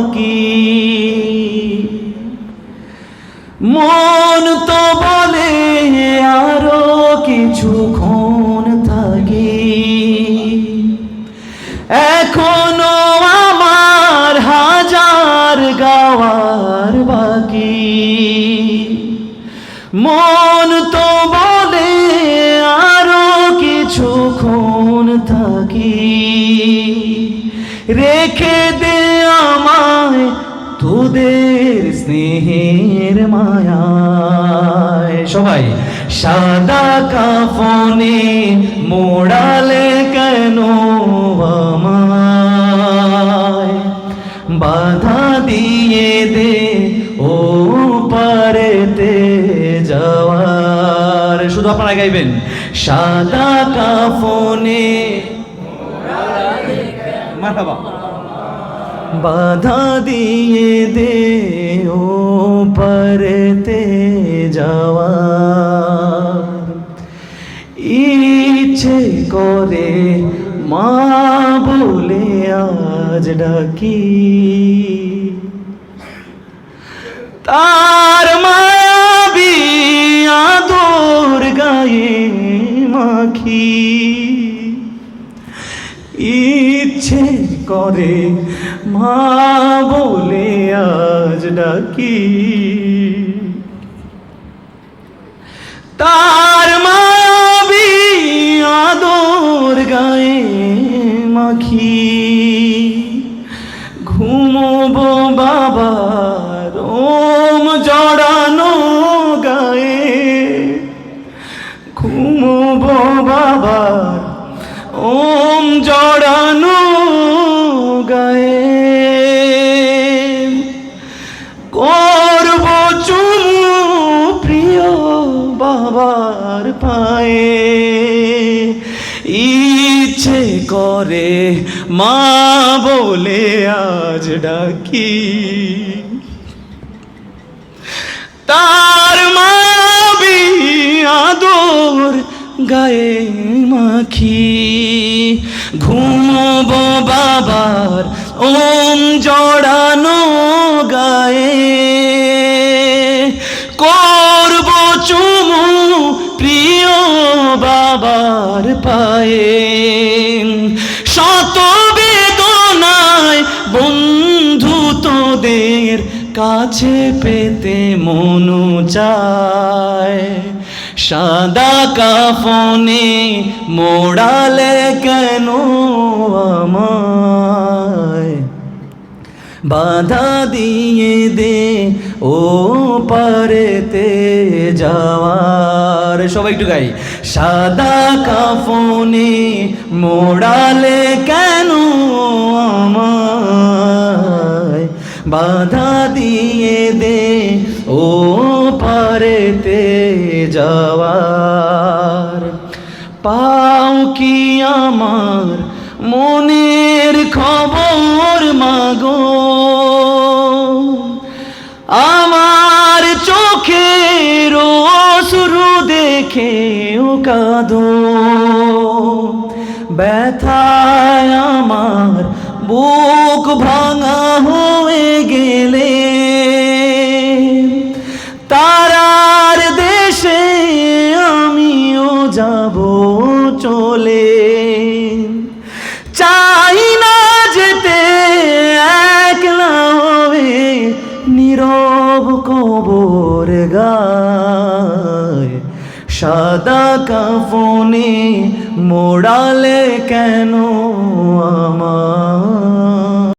বাকি। মন তো বলে আরো কিছুক্ষণ থাকি, এখনো আমার হাজার গাওয়ার বাকি। মন তো বলে আরো কিছুক্ষণ থাকি, রেখে দে আমায় তোদের স্নেহের মায়ায়। সবাই সাদা কাফনে মোড়ালে কেন আমায়, বাধা দিয়ে দে ও পারেতে যাওয়ার। শুধু আপনারা গাইবেন, সাদা কাফনে মারহাবা, বাধা দিয়ে দে ও পারেতে যাওয়ার। ইচ্ছে করে মা বলে আজ ডাকি, তার মায়াবী আদর গায়ে মাখি। ইচ্ছে করে মা বলে আজ ডাকি, তার মায়াবী আদর গায়ে মাখি। ঘুমোবো বাবার ওম জড়ানো গায়ে, ঘুমোবো বাবার ওম জড়ানো গায়ে। করব চুমু প্রিয় বাবার পায়ে, ইচ্ছে করে মা বলে আজ ডাকি, তার মায়াবী আদর গায়ে মাখি। ঘুমোবো বাবার ওম জড়ানো গায়ে, করব চুমু প্রিয় বাবার পায়ে। শত বেদনায় বন্ধু তোদের কাছে পেতে মনু চায়, সাদা কাফনে মোড়ালে কেন আমায়, বাধা দিয়ে দে ও পারেতে যাওয়ার। সবাই একটু গাই, সাদা কাফনে মোড়ালে কেন আমায়, বাধা দিয়ে দে ও পারেতে যাওয়ার। পাও কি আমার মনের খবর মাগো, আমার চোখের অশ্রু দেখেও কাঁদো। ব্যথায় আমার বুক ভাঙা হয়ে গেলে, তারার দেশে আমিও যাব চলে। চাই না যেতে একলা হয়ে নীরব কবর গায়, সাদা কাফনে মোড়ালে কেন আমায়।